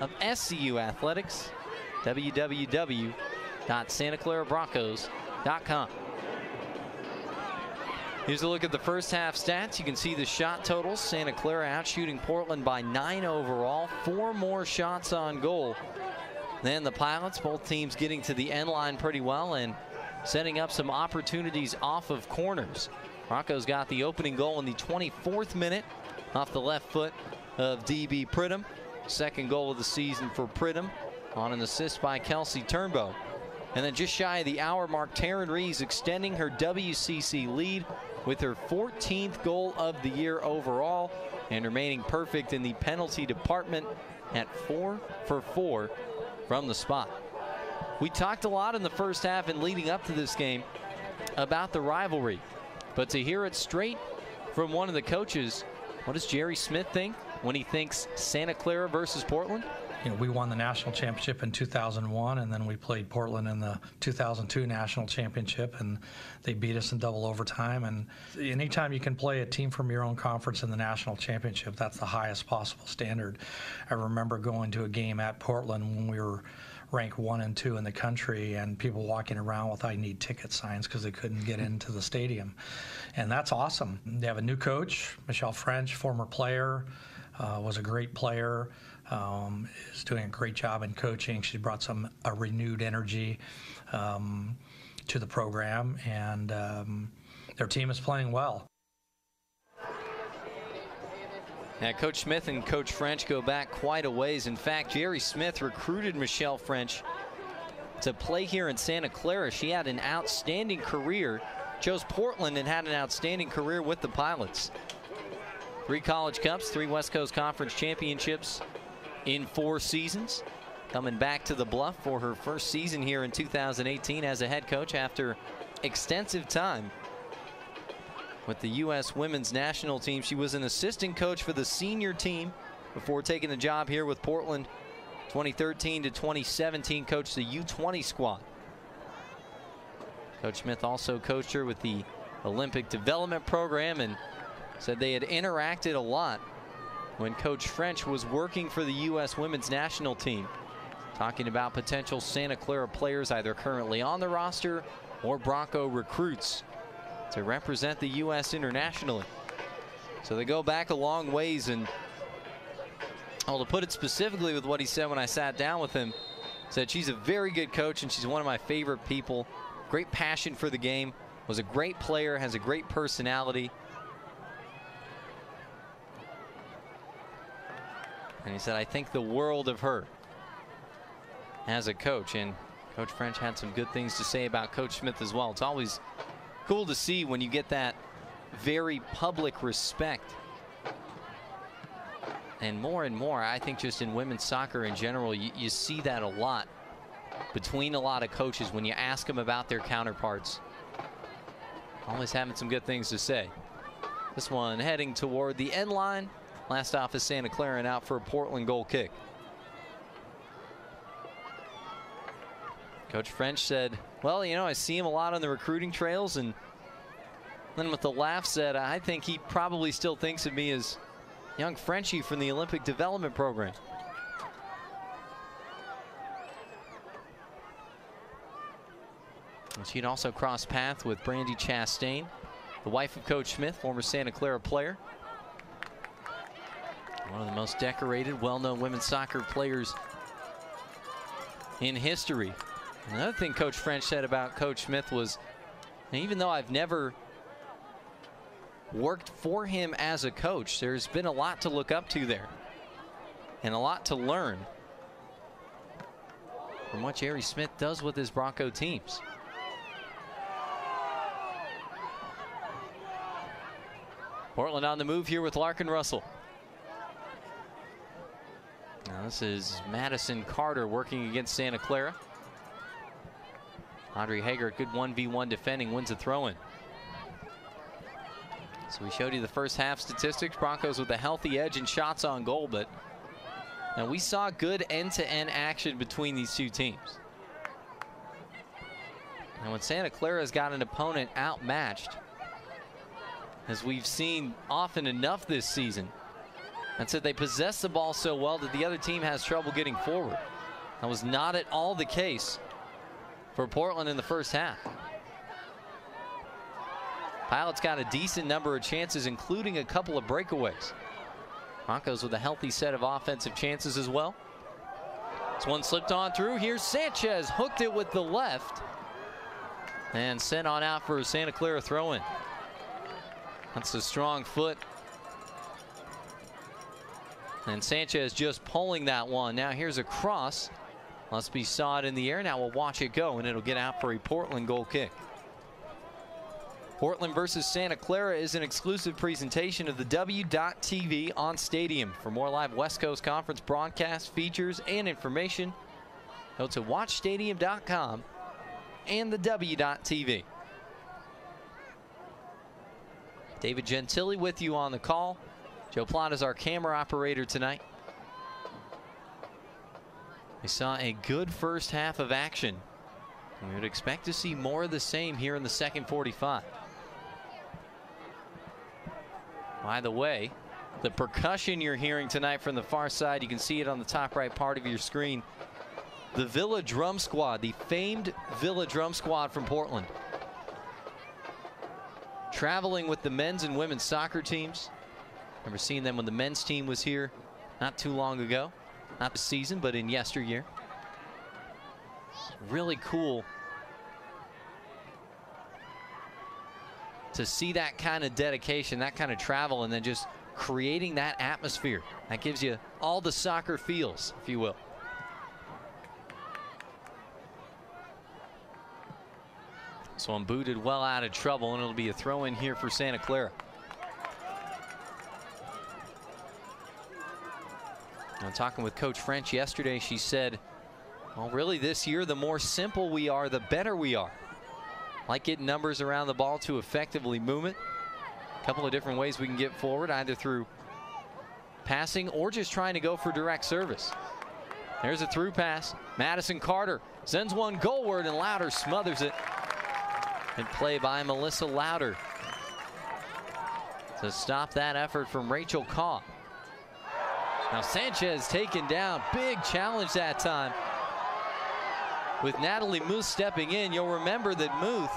of SCU athletics, www.santaclarabroncos.com. Here's a look at the first half stats. You can see the shot totals. Santa Clara out shooting Portland by 9 overall, 4 more shots on goal than the Pilots. Both teams getting to the end line pretty well and setting up some opportunities off of corners. Broncos got the opening goal in the 24th minute off the left foot of DB Pridham. Second goal of the season for Pridham on an assist by Kelsey Turnbow. And then just shy of the hour mark, Taryn Rees extending her WCC lead with her 14th goal of the year overall and remaining perfect in the penalty department at 4 for 4 from the spot. We talked a lot in the first half and leading up to this game about the rivalry, but to hear it straight from one of the coaches, what does Jerry Smith think when he thinks Santa Clara versus Portland? You know, we won the national championship in 2001, and then we played Portland in the 2002 national championship, and they beat us in double overtime. And anytime you can play a team from your own conference in the national championship, that's the highest possible standard. I remember going to a game at Portland when we were ranked 1 and 2 in the country, and people walking around with "I need ticket" signs because they couldn't get into the stadium. And that's awesome. They have a new coach, Michelle French, former player, was a great player. Is doing a great job in coaching. She brought a renewed energy to the program, and their team is playing well. Now, Coach Smith and Coach French go back quite a ways. In fact, Jerry Smith recruited Michelle French to play here in Santa Clara. She had an outstanding career, chose Portland and had an outstanding career with the Pilots. 3 College Cups, 3 West Coast Conference Championships in 4 seasons. Coming back to the Bluff for her first season here in 2018 as a head coach after extensive time with the U.S. women's national team. She was an assistant coach for the senior team before taking the job here with Portland. 2013 to 2017, coached the U20 squad. Coach Smith also coached her with the Olympic Development Program and said they had interacted a lot when Coach French was working for the U.S. women's national team, talking about potential Santa Clara players either currently on the roster or Bronco recruits to represent the U.S. internationally. So they go back a long ways, and to put it specifically with what he said when I sat down with him, said she's a very good coach and she's one of my favorite people. Great passion for the game, was a great player, has a great personality. And he said, I think the world of her as a coach. And Coach French had some good things to say about Coach Smith as well. It's always cool to see when you get that very public respect. And more, I think just in women's soccer in general, you see that a lot between a lot of coaches when you ask them about their counterparts. Always having some good things to say. This one heading toward the end line. Last off is Santa Clara and out for a Portland goal kick. Coach French said, well, you know, I see him a lot on the recruiting trails, and then with the laugh said, I think he probably still thinks of me as young Frenchie from the Olympic Development Program. And she'd also crossed paths with Brandy Chastain, the wife of Coach Smith, former Santa Clara player. One of the most decorated, well-known women's soccer players in history. Another thing Coach French said about Coach Smith was, even though I've never worked for him as a coach, there's been a lot to look up to there and a lot to learn from what Jerry Smith does with his Bronco teams. Portland on the move here with Larkin Russell. Now this is Madison Carter working against Santa Clara. Audrey Hager, good 1v1 defending, wins a throw-in. So we showed you the first half statistics. Broncos with a healthy edge in shots on goal, but now we saw good end-to-end action between these two teams. And when Santa Clara's got an opponent outmatched, as we've seen often enough this season, That said, they possess the ball so well that the other team has trouble getting forward. That was not at all the case for Portland in the first half. Pilots got a decent number of chances, including a couple of breakaways. Broncos with a healthy set of offensive chances as well. This one slipped on through. Here's Sanchez, hooked it with the left and sent on out for a Santa Clara throw-in. That's a strong foot. And Sanchez just pulling that one. Now here's a cross. Must be sawed in the air. Now we'll watch it go, and it'll get out for a Portland goal kick. Portland versus Santa Clara is an exclusive presentation of the W.TV on Stadium. For more live West Coast Conference broadcasts, features, and information, go to watchstadium.com and the W.TV. David Gentili with you on the call. Joe Plott is our camera operator tonight. We saw a good first half of action. We would expect to see more of the same here in the second 45. By the way, the percussion you're hearing tonight from the far side, you can see it on the top right part of your screen. The Villa Drum Squad, the famed Villa Drum Squad from Portland. Traveling with the men's and women's soccer teams. Remember seeing them when the men's team was here not too long ago. Not this season, but in yesteryear. Really cool to see that kind of dedication, that kind of travel, and then just creating that atmosphere. That gives you all the soccer feels, if you will. So I'm booted well out of trouble, and it'll be a throw in here for Santa Clara. Now, talking with Coach French yesterday, she said, well, really this year, the more simple we are, the better we are. Like getting numbers around the ball to effectively move it. A couple of different ways we can get forward, either through passing or just trying to go for direct service. There's a through pass. Madison Carter sends one goalward, and Louder smothers it. And play by Melissa Louder to stop that effort from Rachel Kaw. Now Sanchez taken down. Big challenge that time. With Natalie Muth stepping in, you'll remember that Muth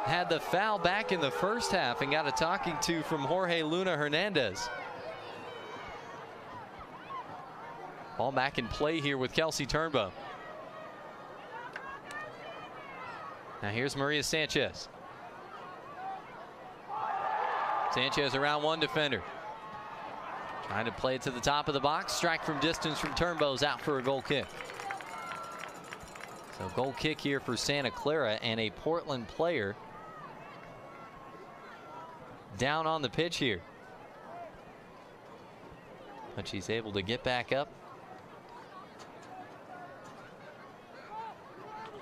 had the foul back in the first half and got a talking to from Jorge Luna Hernandez. Ball back in play here with Kelsey Turnbow. Now here's Maria Sanchez. Sanchez around one defender. Trying to play it to the top of the box. Strike from distance from Turnbow's out for a goal kick. So goal kick here for Santa Clara, and a Portland player down on the pitch here. But she's able to get back up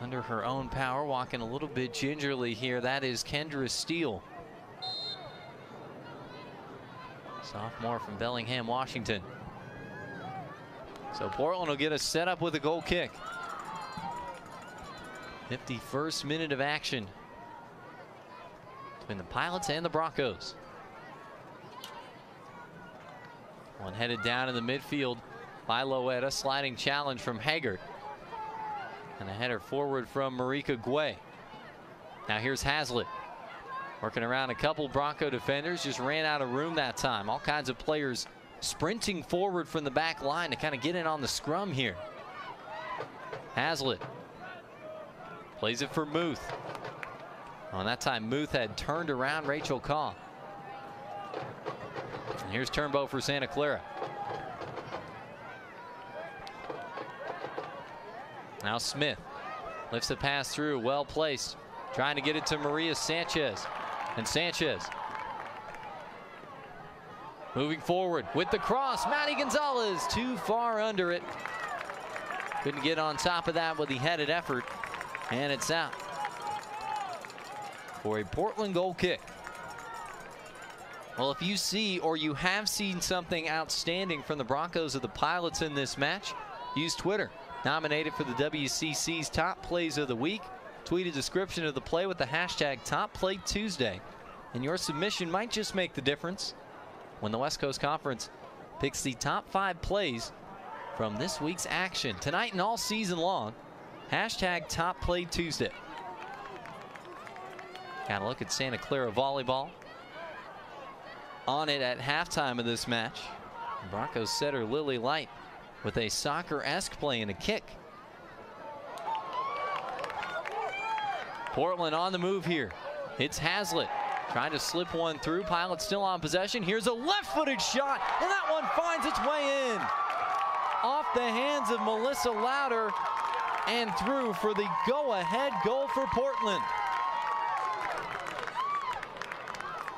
under her own power, walking a little bit gingerly here. That is Kendra Steele, sophomore from Bellingham, Washington. So Portland will get us set up with a goal kick. 51st minute of action between the Pilots and the Broncos. One headed down in the midfield by Loetta. Sliding challenge from Haggard. And a header forward from Marika Guay. Now here's Hazlitt. Working around a couple Bronco defenders. Just ran out of room that time. All kinds of players sprinting forward from the back line to kind of get in on the scrum here. Hazlitt plays it for Muth. Well, that time Muth had turned around Rachel Kaw. And here's Turnbow for Santa Clara. Now Smith lifts the pass through, well placed, trying to get it to Maria Sanchez. And Sanchez moving forward with the cross. Maddie Gonzalez too far under it. Couldn't get on top of that with the headed effort, and it's out for a Portland goal kick. Well, if you see or you have seen something outstanding from the Broncos or the Pilots in this match, use Twitter. Nominated for the WCC's Top Plays of the Week. Tweet a description of the play with the hashtag TopPlayTuesday. And your submission might just make the difference when the West Coast Conference picks the top 5 plays from this week's action. Tonight and all season long, hashtag Top Play Tuesday. Got a look at Santa Clara volleyball. On it at halftime of this match. Broncos setter Lily Light with a soccer-esque play and a kick. Portland on the move here. It's Hazlitt trying to slip one through. Pilot still on possession. Here's a left-footed shot, and that one finds its way in. Off the hands of Melissa Louder and through for the go-ahead goal for Portland.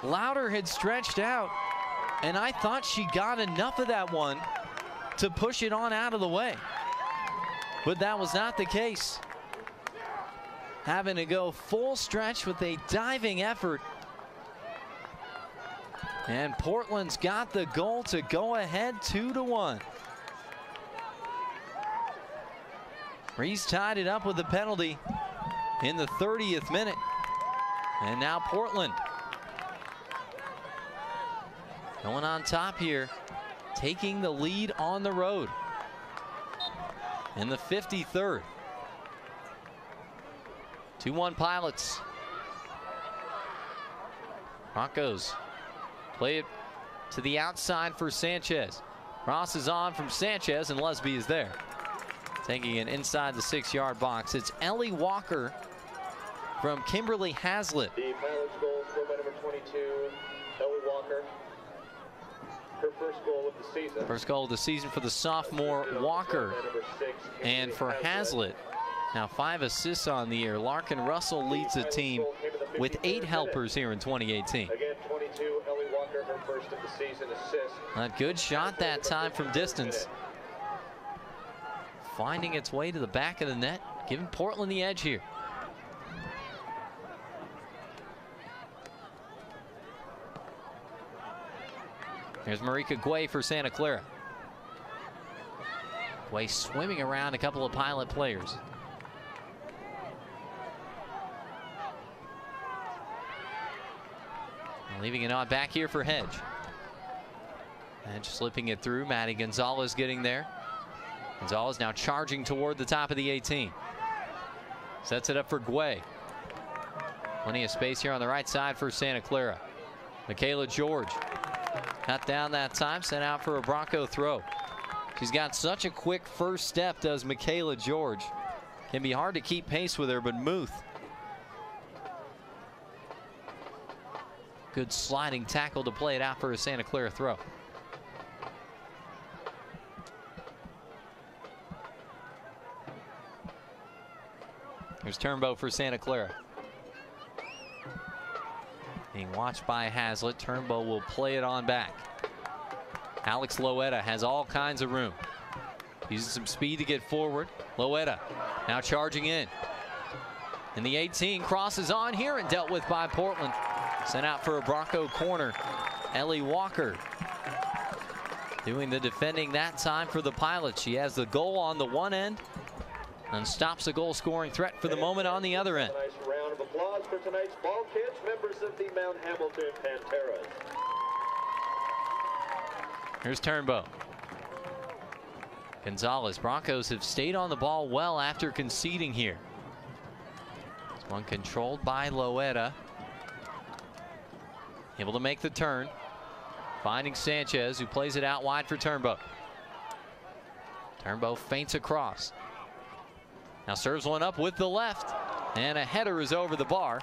Louder had stretched out, and I thought she got enough of that one to push it on out of the way. But that was not the case. Having to go full stretch with a diving effort. And Portland's got the goal to go ahead 2-1. Reese tied it up with the penalty in the 30th minute. And now Portland going on top here, taking the lead on the road in the 53rd. 2-1 Pilots. Broncos play it to the outside for Sanchez. Ross is on from Sanchez, and Lesby is there. Taking it inside the 6-yard box. It's Ellie Walker from Kimberly Hazlitt. The Pilots goal scored by number 22, Ellie Walker. Her first goal of the season. First goal of the season for the sophomore Walker. And for Hazlitt, now 5 assists on the year. Larkin Russell leads the team with 8 helpers here in 2018. Again, 22, Ellie Walker, her first of the season assist. A good shot that time from distance. Finding its way to the back of the net, giving Portland the edge here. Here's Marika Guay for Santa Clara. Guay swimming around a couple of Pilot players. Leaving it on back here for Hedge. Hedge slipping it through. Maddie Gonzalez getting there. Gonzalez now charging toward the top of the 18. Sets it up for Guay. Plenty of space here on the right side for Santa Clara. Michaela George. Cut down that time, sent out for a Bronco throw. She's got such a quick first step, does Michaela George. Can be hard to keep pace with her, but Muth. Good sliding tackle to play it out for a Santa Clara throw. Here's Turnbow for Santa Clara. Being watched by Hazlitt. Turnbow will play it on back. Alex Loetta has all kinds of room. Using some speed to get forward. Loetta now charging in. And the 18 crosses on here and dealt with by Portland. Sent out for a Bronco corner. Ellie Walker doing the defending that time for the Pilots. She has the goal on the one end and stops a goal-scoring threat for the moment on the other end. A nice round of applause for tonight's ball kids, members of the Mount Hamilton Panteras. Here's Turnbow. Gonzalez. Broncos have stayed on the ball well after conceding here. This one controlled by Loetta. Able to make the turn. Finding Sanchez, who plays it out wide for Turnbow. Turnbow feints across. Now serves one up with the left. And a header is over the bar.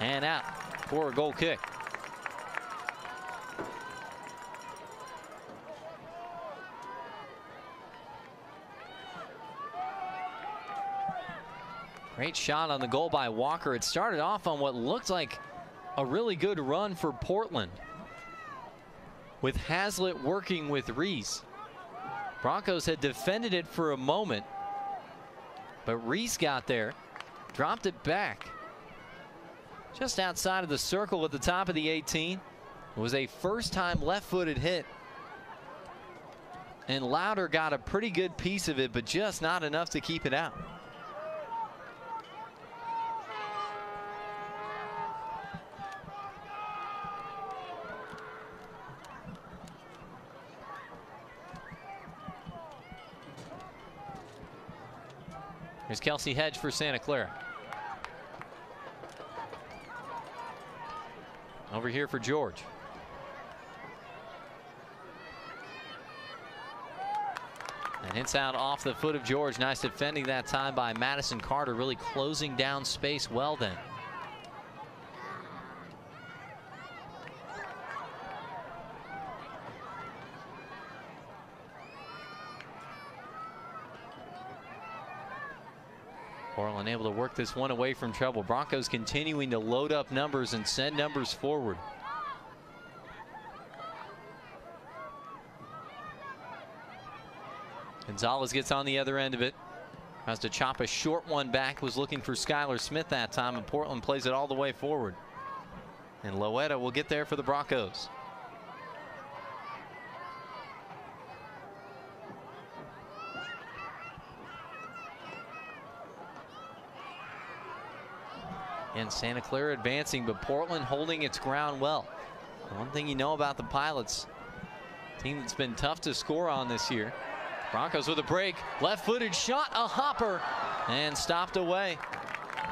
And out for a goal kick. Great shot on the goal by Walker. It started off on what looked like a really good run for Portland, with Hazlitt working with Reese. Broncos had defended it for a moment, but Reese got there, dropped it back just outside of the circle at the top of the 18. It was a first-time left-footed hit, and Louder got a pretty good piece of it, but just not enough to keep it out. Here's Kelsey Hedge for Santa Clara. Over here for George. And hits out off the foot of George. Nice defending that time by Madison Carter, really closing down space well then. Portland able to work this one away from trouble. Broncos continuing to load up numbers and send numbers forward. Gonzalez gets on the other end of it. Has to chop a short one back. Was looking for Skylar Smith that time, and Portland plays it all the way forward. And Loetta will get there for the Broncos. And Santa Clara advancing, but Portland holding its ground well. One thing you know about the Pilots, team that's been tough to score on this year. Broncos with a break, left-footed shot, a hopper, and stopped away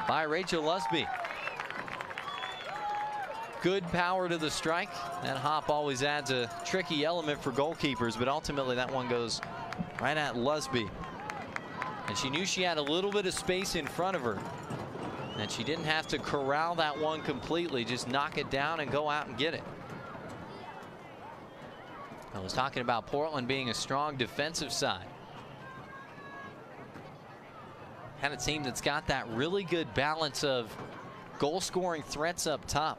by Rachel Lusby. Good power to the strike. That hop always adds a tricky element for goalkeepers, but ultimately that one goes right at Lusby. And she knew she had a little bit of space in front of her, and she didn't have to corral that one completely, just knock it down and go out and get it. I was talking about Portland being a strong defensive side. Had a team that's got that really good balance of goal scoring threats up top,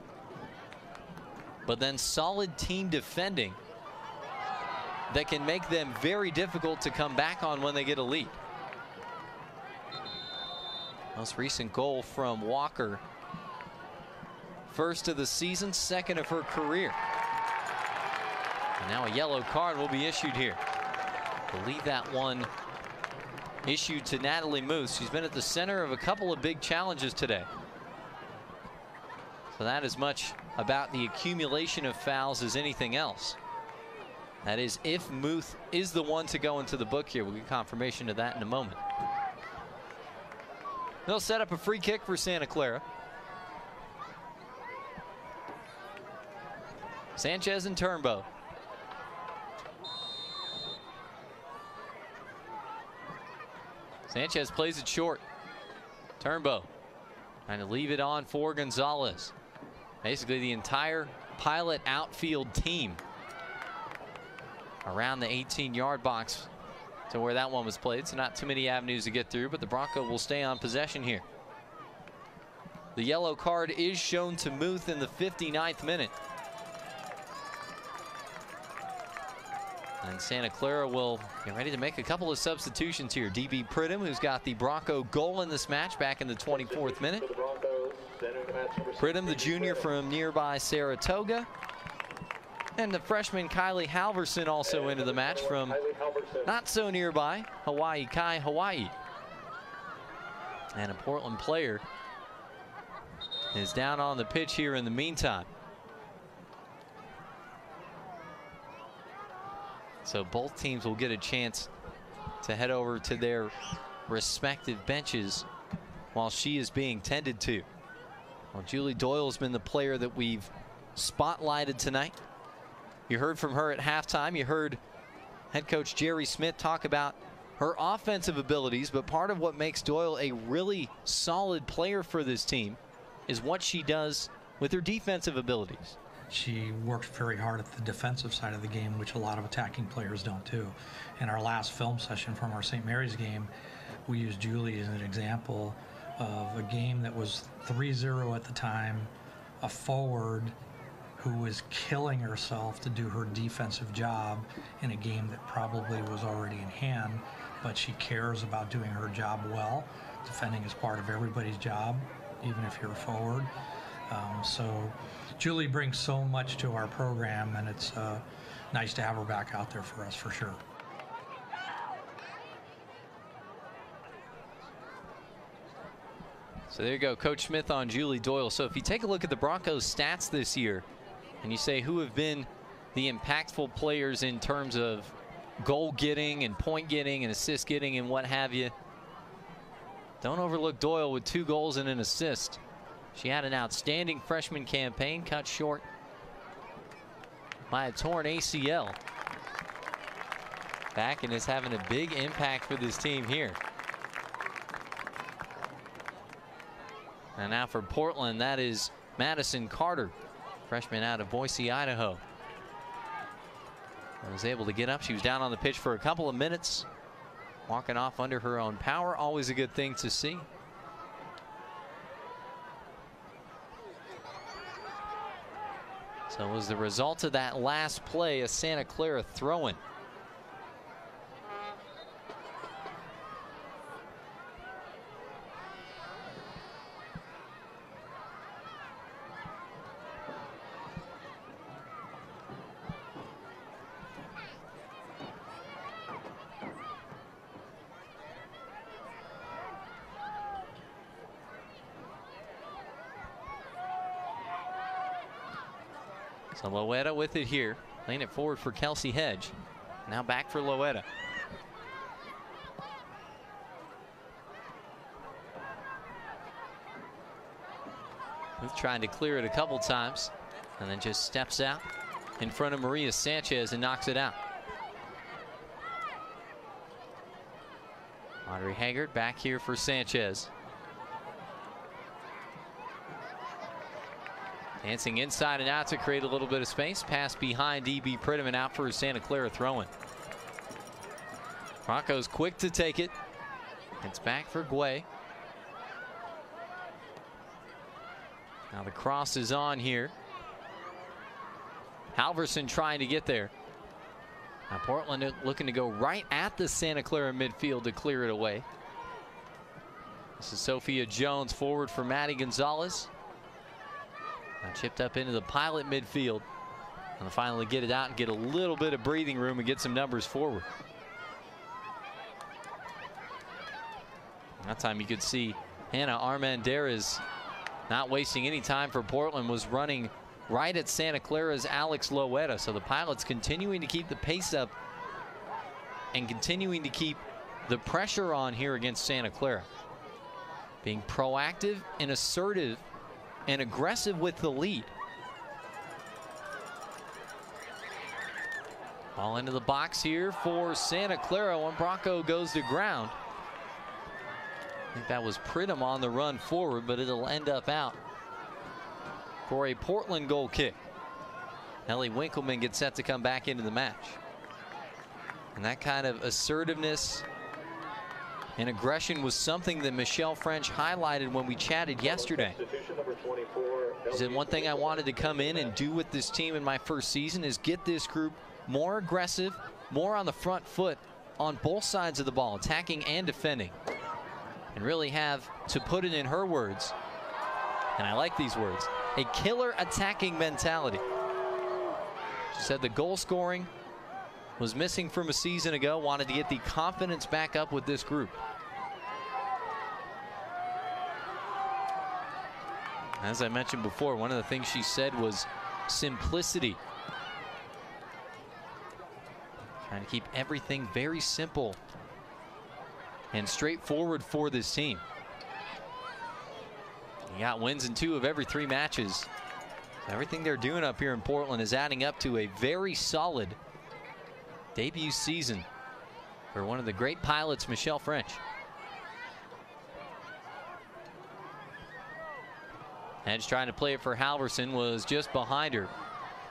but then solid team defending that can make them very difficult to come back on when they get a lead. Most recent goal from Walker. First of the season, second of her career. And now a yellow card will be issued here. I believe that one issued to Natalie Moose. She's been at the center of a couple of big challenges today. So that is much about the accumulation of fouls as anything else. That is, if Muth is the one to go into the book here. We'll get confirmation of that in a moment. They'll set up a free kick for Santa Clara. Sanchez and Turnbow. Sanchez plays it short. Turnbow trying to leave it on for Gonzalez. Basically the entire Pilot outfield team around the 18-yard box to where that one was played. So not too many avenues to get through, but the Bronco will stay on possession here. The yellow card is shown to Muth in the 59th minute. And Santa Clara will get ready to make a couple of substitutions here. DB Pridham, who's got the Bronco goal in this match back in the 24th minute. Pridham, the junior from nearby Saratoga. And the freshman Kylie Halverson also into the match from not so nearby Hawaii Kai, Hawaii. And a Portland player is down on the pitch here in the meantime. So both teams will get a chance to head over to their respective benches while she is being tended to. Well, Julie Doyle's been the player that we've spotlighted tonight. You heard from her at halftime. You heard head coach Jerry Smith talk about her offensive abilities, but part of what makes Doyle a really solid player for this team is what she does with her defensive abilities. She worked very hard at the defensive side of the game, which a lot of attacking players don't do. In our last film session from our St. Mary's game, we used Julie as an example of a game that was 3-0 at the time, a forward who was killing herself to do her defensive job in a game that probably was already in hand, but she cares about doing her job well. Defending is part of everybody's job, even if you're a forward. So Julie brings so much to our program, and it's nice to have her back out there for us, for sure. So there you go, Coach Smith on Julie Doyle. So if you take a look at the Broncos' stats this year, and you say who have been the impactful players in terms of goal getting and point getting and assist getting and what have you, Don't overlook Doyle with 2 goals and an assist. She had an outstanding freshman campaign, cut short by a torn ACL. Back and is having a big impact for this team here. And now for Portland, that is Madison Carter, freshman out of Boise, Idaho. Was able to get up. She was down on the pitch for a couple of minutes, walking off under her own power. Always a good thing to see. So it was the result of that last play, a Santa Clara throw-in. So Loetta with it here, laying it forward for Kelsey Hedge. Now back for Loetta. Booth trying to clear it a couple times and then just steps out in front of Maria Sanchez and knocks it out. Audrey Haggard back here for Sanchez. Dancing inside and out to create a little bit of space. Pass behind E.B. Pridham and out for a Santa Clara throw-in. Broncos quick to take it. It's back for Guay. Now the cross is on here. Halverson trying to get there. Now Portland looking to go right at the Santa Clara midfield to clear it away. This is Sophia Jones forward for Maddie Gonzalez. Now chipped up into the Pilot midfield. And finally get it out and get a little bit of breathing room and get some numbers forward. That time you could see Hannah Armendariz not wasting any time for Portland, was running right at Santa Clara's Alex Loetta. So the Pilots continuing to keep the pace up and continuing to keep the pressure on here against Santa Clara. Being proactive and assertive and aggressive with the lead. Ball into the box here for Santa Clara when Bronco goes to ground. I think that was Pridham on the run forward, but it'll end up out for a Portland goal kick. Ellie Winkleman gets set to come back into the match. And that kind of assertiveness and aggression was something that Michelle French highlighted when we chatted yesterday. She said, one thing I wanted to come in and do with this team in my first season is get this group more aggressive, more on the front foot on both sides of the ball, attacking and defending. And really have, to put it in her words, and I like these words, a killer attacking mentality. She said the goal scoring was missing from a season ago, wanted to get the confidence back up with this group. As I mentioned before, one of the things she said was simplicity. Trying to keep everything very simple and straightforward for this team. You got wins in 2 of every 3 matches. Everything they're doing up here in Portland is adding up to a very solid debut season for one of the great Pilots, Michelle French. Edge trying to play it for Halverson, was just behind her.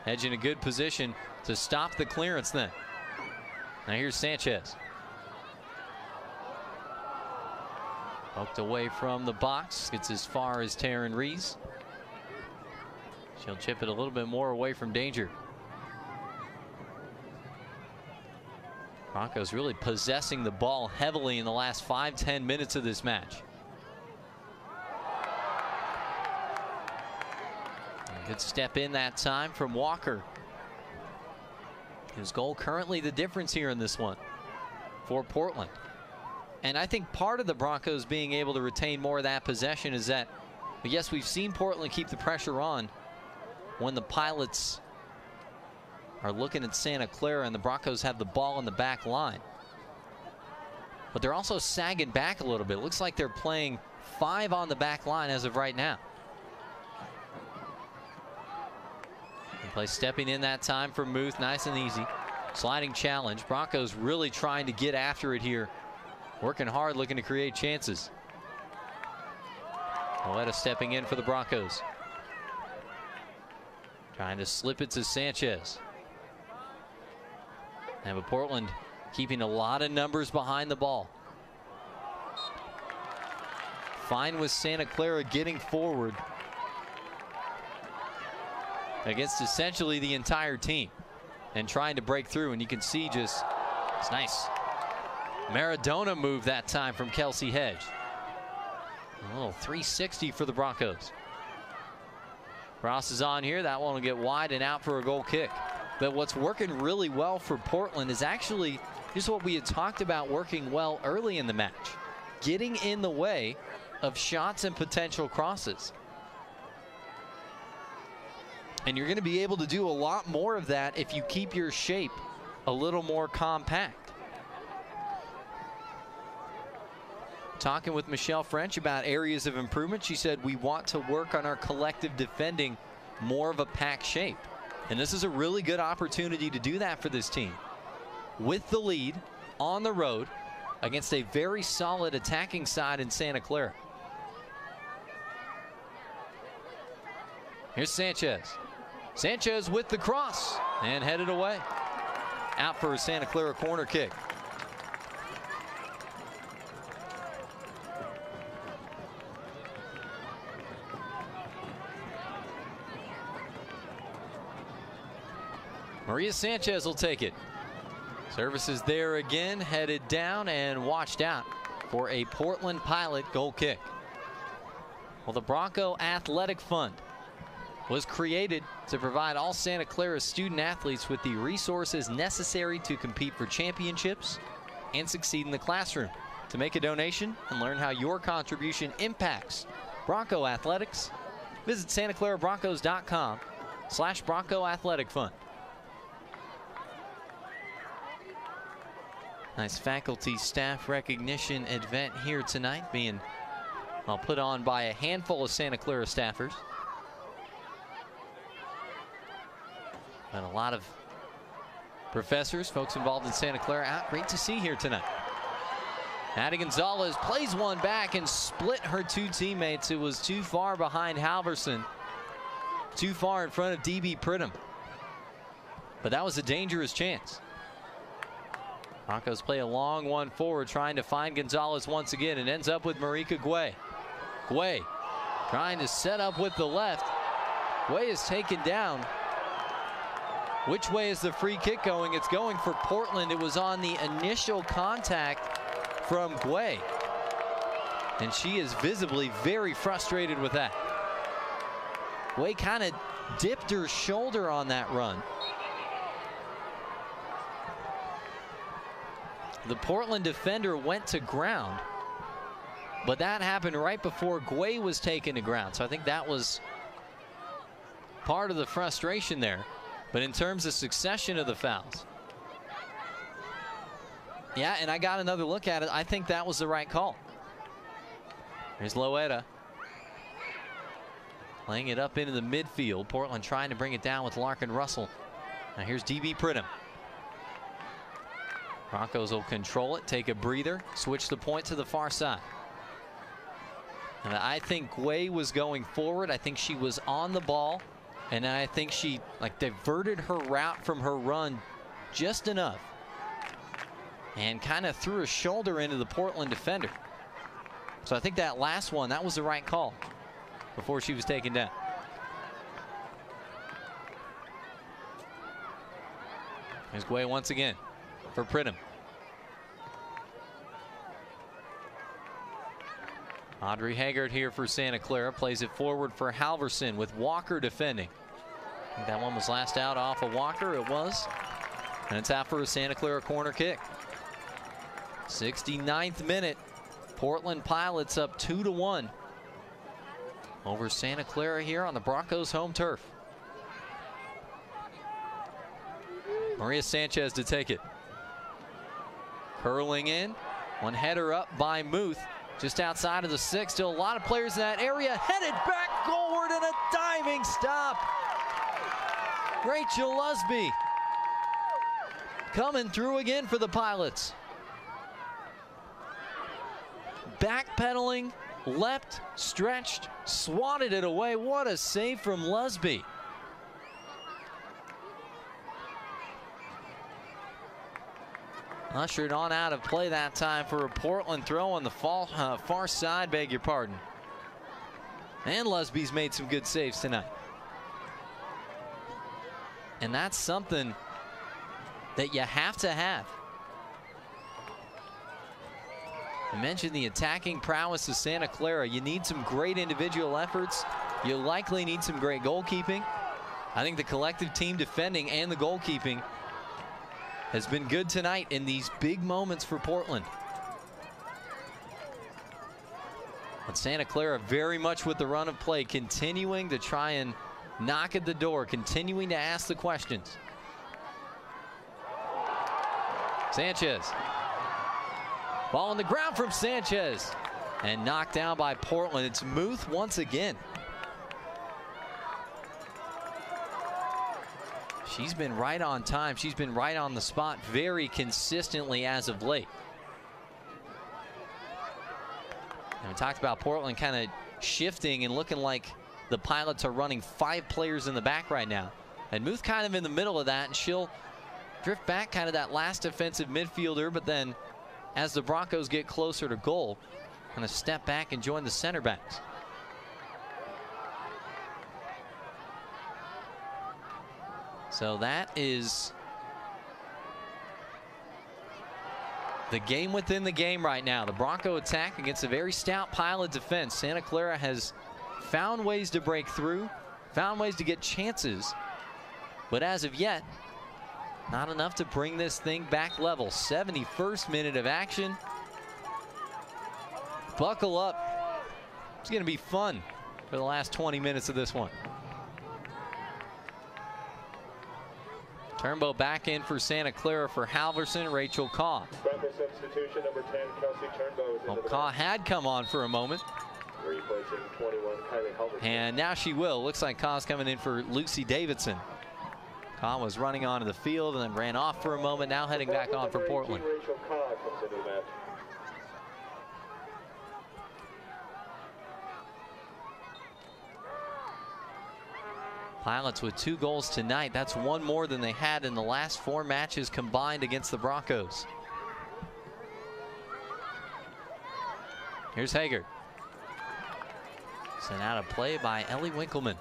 Edge in a good position to stop the clearance then. Now here's Sanchez. Poked away from the box, gets as far as Taryn Rees. She'll chip it a little bit more away from danger. Broncos really possessing the ball heavily in the last 5-10 minutes of this match. A good step in that time from Walker. His goal currently the difference here in this one for Portland. And I think part of the Broncos being able to retain more of that possession is that, yes, we've seen Portland keep the pressure on when the Pilots are looking at Santa Clara and the Broncos have the ball in the back line. but they're also sagging back a little bit. It looks like they're playing 5 on the back line as of right now. Play stepping in that time for Muth, nice and easy. Sliding challenge. Broncos really trying to get after it here. Working hard, looking to create chances. Loetta stepping in for the Broncos. Trying to slip it to Sanchez. And but Portland keeping a lot of numbers behind the ball. Fine with Santa Clara getting forward against essentially the entire team and trying to break through, and you can see just, it's nice. Maradona move that time from Kelsey Hedge. A little 360 for the Broncos. Ross is on here. That one will get wide and out for a goal kick. But what's working really well for Portland is actually just what we had talked about working well early in the match. Getting in the way of shots and potential crosses. And you're going to be able to do a lot more of that if you keep your shape a little more compact. Talking with Michelle French about areas of improvement, she said we want to work on our collective defending more of a packed shape. And this is a really good opportunity to do that for this team. With the lead on the road against a very solid attacking side in Santa Clara. Here's Sanchez. Sanchez with the cross and headed away. Out for a Santa Clara corner kick. Maria Sanchez will take it. Service is there again, headed down and watched out for a Portland Pilot goal kick. Well, the Bronco Athletic Fund was created to provide all Santa Clara student athletes with the resources necessary to compete for championships and succeed in the classroom. To make a donation and learn how your contribution impacts Bronco Athletics, visit santaclarabroncos.com/Bronco Athletic Fund. Nice faculty staff recognition event here tonight, being put on by a handful of Santa Clara staffers. And a lot of professors, folks involved in Santa Clara out. Great to see here tonight. Addie Gonzalez plays one back and split her 2 teammates. It was too far behind Halverson, too far in front of DB Pridham. But that was a dangerous chance. Broncos play a long one forward, trying to find Gonzalez once again, and ends up with Marika Guay. Guay trying to set up with the left. Guay is taken down. Which way is the free kick going? It's going for Portland. It was on the initial contact from Guay. And she is visibly very frustrated with that. Guay kind of dipped her shoulder on that run. The Portland defender went to ground, but that happened right before Guay was taken to ground. So I think that was part of the frustration there. But in terms of succession of the fouls, yeah, and I got another look at it. I think that was the right call. Here's Loetta. Playing it up into the midfield. Portland trying to bring it down with Larkin Russell. Now here's DB Pridham. Broncos will control it, take a breather, switch the point to the far side. And I think Guay was going forward. I think she was on the ball. And I think she diverted her route from her run just enough. And kind of threw a shoulder into the Portland defender. So I think that last one, that was the right call before she was taken down. Here's Guay once again for Pridham. Audrey Haggard here for Santa Clara. Plays it forward for Halverson with Walker defending. I think that one was last out off of Walker. It was. And it's out for a Santa Clara corner kick. 69th minute. Portland Pilots up 2-1 over Santa Clara here on the Broncos home turf. Maria Sanchez to take it. Curling in. One header up by Muth, just outside of the 6. Still a lot of players in that area. Headed back goalward and a diving stop. Rachel Lusby coming through again for the Pilots. Backpedaling, leapt, stretched, swatted it away. What a save from Lusby. Ushered on out of play that time for a Portland throw on the far side, beg your pardon. And Lusby's made some good saves tonight. And that's something that you have to have. I mentioned the attacking prowess of Santa Clara. You need some great individual efforts. You likely need some great goalkeeping. I think the collective team defending and the goalkeeping has been good tonight in these big moments for Portland. But Santa Clara very much with the run of play, continuing to try and knock at the door, continuing to ask the questions. Sanchez. Ball on the ground from Sanchez. And knocked down by Portland. It's Muth once again. She's been right on time. She's been right on the spot very consistently as of late. And we talked about Portland kind of shifting and looking like the Pilots are running 5 players in the back right now. And Muth kind of in the middle of that, and she'll drift back kind of that last defensive midfielder, but then as the Broncos get closer to goal, kind of step back and join the center backs. So that is the game within the game right now. The Bronco attack against a very stout Pilot defense. Santa Clara has found ways to break through, found ways to get chances, but as of yet, not enough to bring this thing back level. 71st minute of action. Buckle up. It's going to be fun for the last 20 minutes of this one. Turnbow back in for Santa Clara for Halverson, Rachel Kaw. Bronco substitution, number 10, Kelsey Turnbow. Well, Kaw had come on for a moment. Replacing 21, Kylie Halverson. And now she will. Looks like Kaw's coming in for Lucy Davidson. Kaw was running onto the field and then ran off for a moment. Now heading back on for Portland. Rachel Kaw comes into the match. Pilots with 2 goals tonight. That's 1 more than they had in the last 4 matches combined against the Broncos. Here's Hager. Sent out of play by Ellie Winkleman.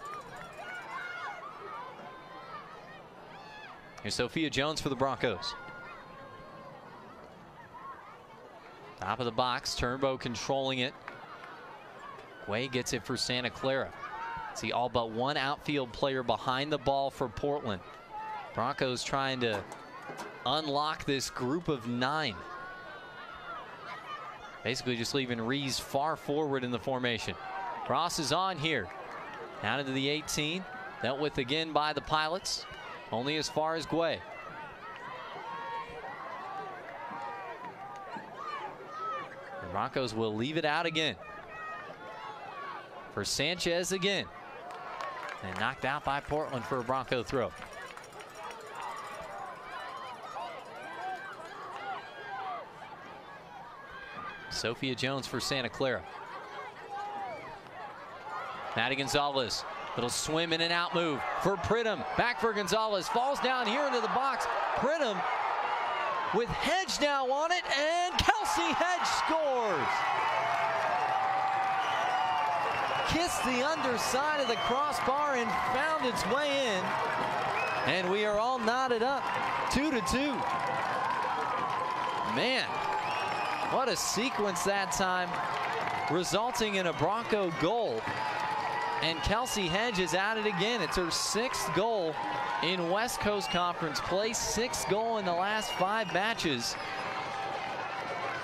Here's Sophia Jones for the Broncos. Top of the box, Turnbow controlling it. Way gets it for Santa Clara. See all but 1 outfield player behind the ball for Portland. Broncos trying to unlock this group of 9. Basically just leaving Rees far forward in the formation. Cross is on here. Down into the 18. Dealt with again by the Pilots. Only as far as Guay. The Broncos will leave it out again. For Sanchez again. And knocked out by Portland for a Bronco throw. Sophia Jones for Santa Clara. Maddie Gonzalez. Little swim in and out move for Pridham. Back for Gonzalez. Falls down here into the box. Pridham with Hedge now on it. And Kelsey Hedge scores. Kissed the underside of the crossbar and found its way in. And we are all knotted up. 2-2. Man, what a sequence that time, resulting in a Bronco goal. And Kelsey Hedge is at it again. It's her 6th goal in West Coast Conference play. 6th goal in the last 5 matches.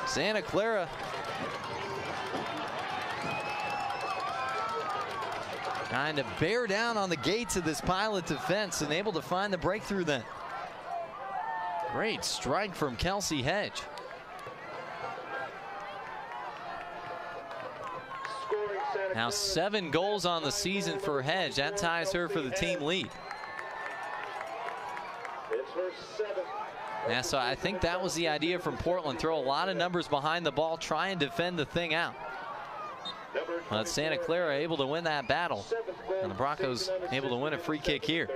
Santa Clara trying to bear down on the gates of this Pilot defense and able to find the breakthrough then. Great strike from Kelsey Hedge. Now 7 goals on the season for Hedge. That ties her for the team lead. It's her 7th. Yeah, so I think that was the idea from Portland. Throw a lot of numbers behind the ball, try and defend the thing out. But Santa Clara able to win that battle. And the Broncos able to win a free kick here.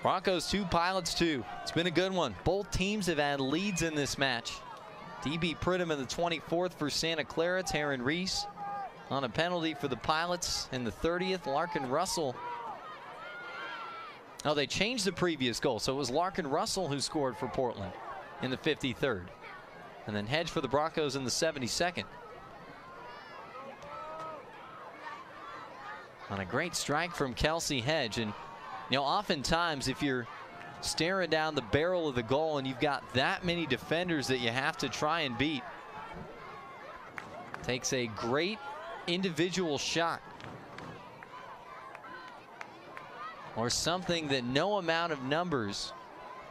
Broncos 2, Pilots 2. It's been a good one. Both teams have had leads in this match. DB Pridham in the 24th for Santa Clara. Taryn Reese on a penalty for the Pilots in the 30th. Larkin Russell. Oh, they changed the previous goal, so it was Larkin Russell who scored for Portland in the 53rd. And then Hedge for the Broncos in the 72nd. On a great strike from Kelsey Hedge. And, you know, oftentimes if you're staring down the barrel of the goal and you've got that many defenders that you have to try and beat, takes a great individual shot or something that no amount of numbers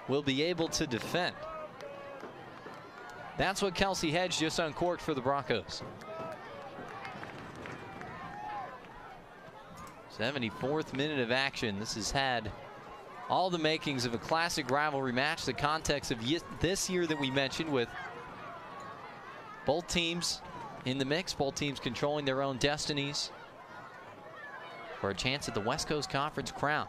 will be able to defend. That's what Kelsey Hedge just uncorked for the Broncos. 74th minute of action. This has had all the makings of a classic rivalry match. The context of this year that we mentioned, with both teams in the mix, both teams controlling their own destinies for a chance at the West Coast Conference crown.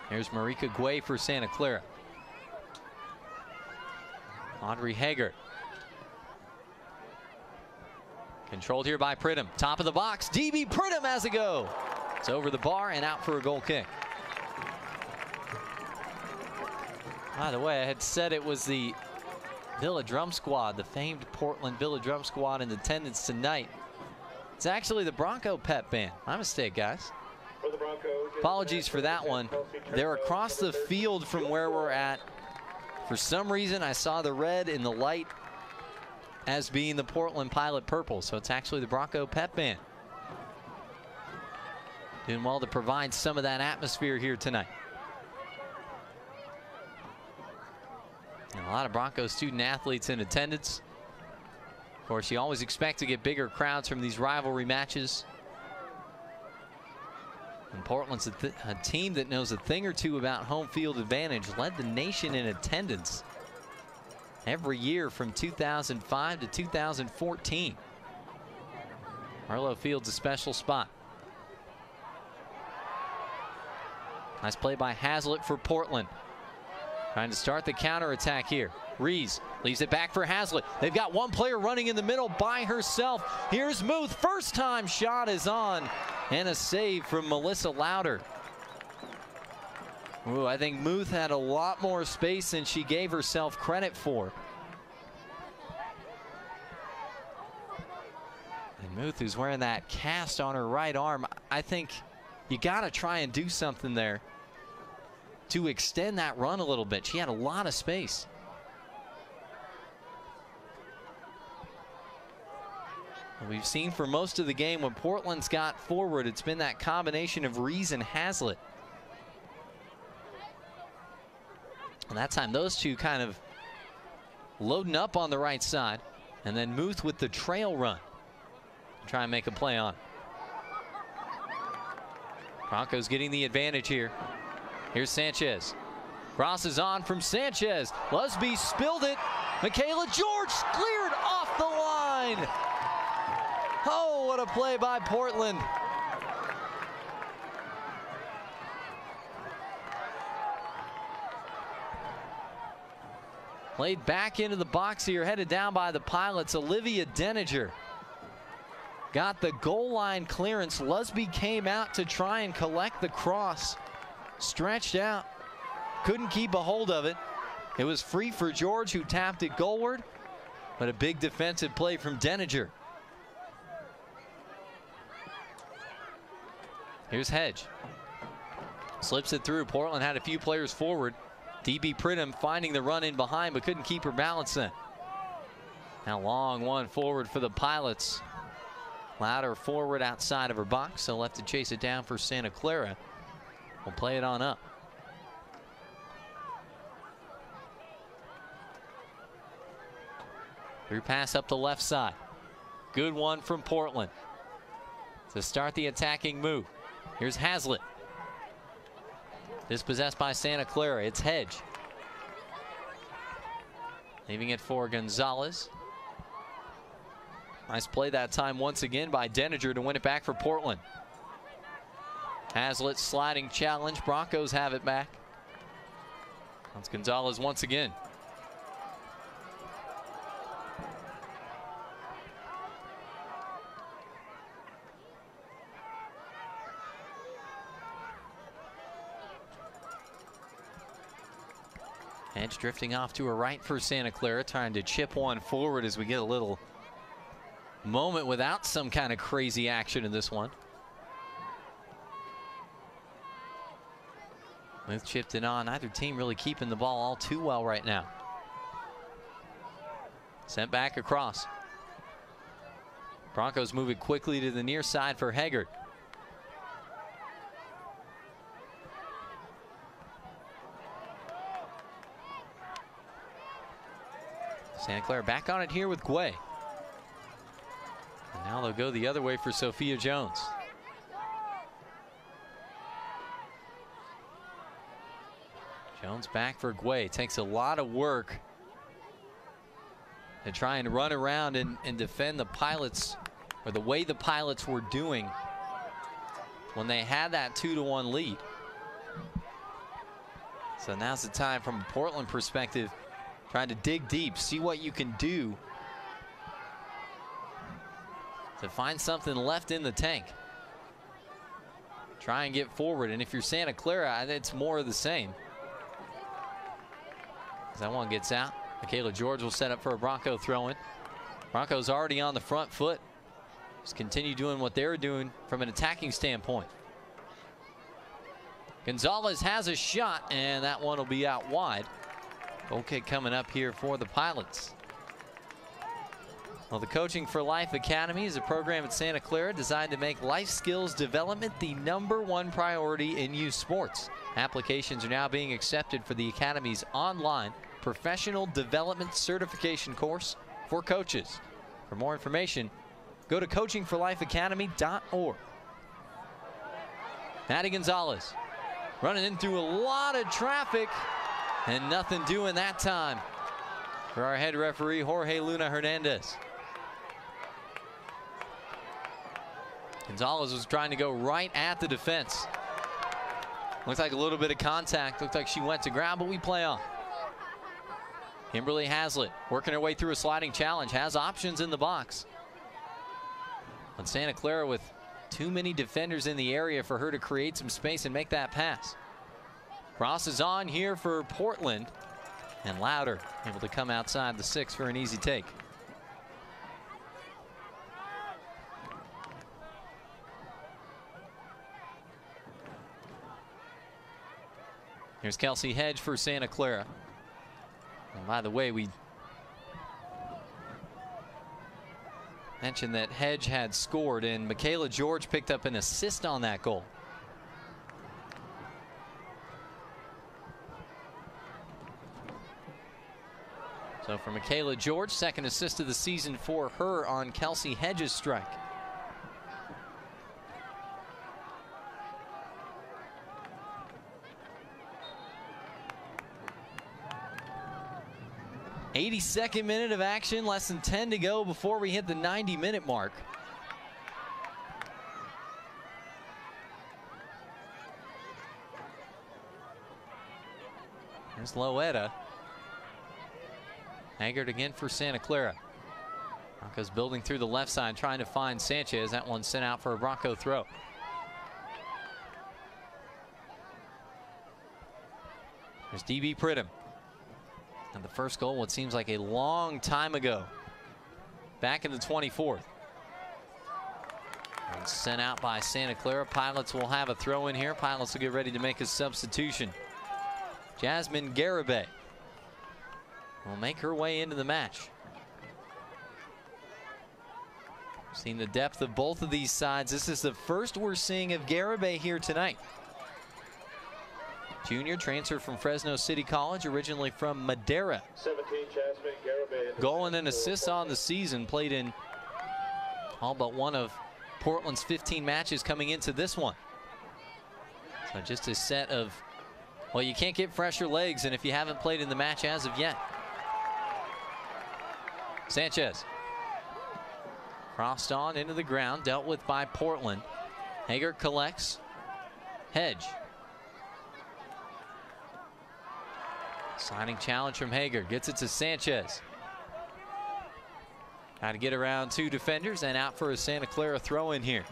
Here's Marika Guay for Santa Clara. Audrey Hager. Controlled here by Pridham. Top of the box. DB Pridham has a go. It's over the bar and out for a goal kick. By the way, I had said it was the Villa Drum Squad, the famed Portland Villa Drum Squad in attendance tonight. It's actually the Bronco Pep Band. My mistake, guys. Apologies for that one. They're across the field from where we're at. For some reason, I saw the red in the light as being the Portland Pilot purple, so it's actually the Bronco Pep Band. Doing well to provide some of that atmosphere here tonight. And a lot of Broncos student athletes in attendance. Of course, you always expect to get bigger crowds from these rivalry matches. And Portland's a team that knows a thing or two about home field advantage. Led the nation in attendance every year from 2005 to 2014. Arlo Field's a special spot. Nice play by Hazlitt for Portland. Trying to start the counterattack here. Rees leaves it back for Hazlitt. They've got one player running in the middle by herself. Here's Muth. First time shot is on. And a save from Melissa Lauder. Ooh, I think Muth had a lot more space than she gave herself credit for. And Muth, who's wearing that cast on her right arm, I think you got to try and do something there to extend that run a little bit. She had a lot of space. We've seen for most of the game when Portland's got forward, it's been that combination of Rees and Hazlitt. And that time, those two kind of loading up on the right side. And then Muth with the trail run. Try and make a play on. Broncos getting the advantage here. Here's Sanchez. Crosses on from Sanchez. Lusby spilled it. Michaela George cleared off the line. Oh, what a play by Portland. Played back into the box here, headed down by the Pilots. Olivia Denninger got the goal line clearance. Lusby came out to try and collect the cross. Stretched out, couldn't keep a hold of it. It was free for George, who tapped it goalward, but a big defensive play from Denninger. Here's Hedge. Slips it through. Portland had a few players forward. DB Pridham finding the run in behind, but couldn't keep her balance in. Now long one forward for the Pilots. Lauder forward outside of her box, so left to chase it down for Santa Clara. We'll play it on up. Through pass up the left side. Good one from Portland to start the attacking move. Here's Hazlitt. Dispossessed by Santa Clara. It's Hedge. Leaving it for Gonzalez. Nice play that time once again by Denninger to win it back for Portland. Hazlitt sliding challenge. Broncos have it back. That's Gonzalez once again. Hedge drifting off to her right for Santa Clara, trying to chip one forward as we get a little moment without some kind of crazy action in this one. With chipped it on, neither team really keeping the ball all too well right now. Sent back across. Broncos moving quickly to the near side for Haggard. Santa Clara back on it here with Guay. And now they'll go the other way for Sophia Jones. Jones back for Guay. Takes a lot of work to try and run around and defend the Pilots, or the way the Pilots were doing when they had that 2-1 lead. So now's the time from a Portland perspective, trying to dig deep, see what you can do to find something left in the tank. Try and get forward, and if you're Santa Clara, it's more of the same. As that one gets out, Michaela George will set up for a Bronco throw-in. Broncos already on the front foot. Just continue doing what they're doing from an attacking standpoint. Gonzalez has a shot, and that one will be out wide. Goal kick coming up here for the Pilots. Well, the Coaching for Life Academy is a program at Santa Clara designed to make life skills development the #1 priority in youth sports. Applications are now being accepted for the Academy's online professional development certification course for coaches. For more information, go to coachingforlifeacademy.org. Maddie Gonzalez running in through a lot of traffic, and nothing doing that time for our head referee, Jorge Luna Hernandez. Gonzalez was trying to go right at the defense. Looks like a little bit of contact. Looked like she went to grab, but we play on. Kimberly Hazlitt working her way through a sliding challenge. Has options in the box. But Santa Clara with too many defenders in the area for her to create some space and make that pass. Cross is on here for Portland. And Louder able to come outside the 6 for an easy take. Here's Kelsey Hedge for Santa Clara. And by the way, we mentioned that Hedge had scored, and Michaela George picked up an assist on that goal. So for Michaela George, second assist of the season for her on Kelsey Hedge's strike. '82nd minute of action, less than 10 to go before we hit the 90-minute mark. There's Loetta. Haggard again for Santa Clara. Broncos building through the left side, trying to find Sanchez. That one sent out for a Bronco throw. There's DB Pridham. And the first goal, what seems like a long time ago, back in the 24th. And sent out by Santa Clara. Pilots will have a throw in here. Pilots will get ready to make a substitution. Jasmine Garibay will make her way into the match. Seeing the depth of both of these sides. This is the first we're seeing of Garibay here tonight. junior, transferred from Fresno City College, originally from Madera. 17, Jasmine Garibay. Goal and an assist on the season, played in all but one of Portland's 15 matches coming into this one. So just a set of, well, you can't get fresher legs, and if you haven't played in the match as of yet. Sanchez. Crossed on into the ground, dealt with by Portland. Hager collects. Hedge. Sliding challenge from Hager. Gets it to Sanchez. Got to get around two defenders and out for a Santa Clara throw in here.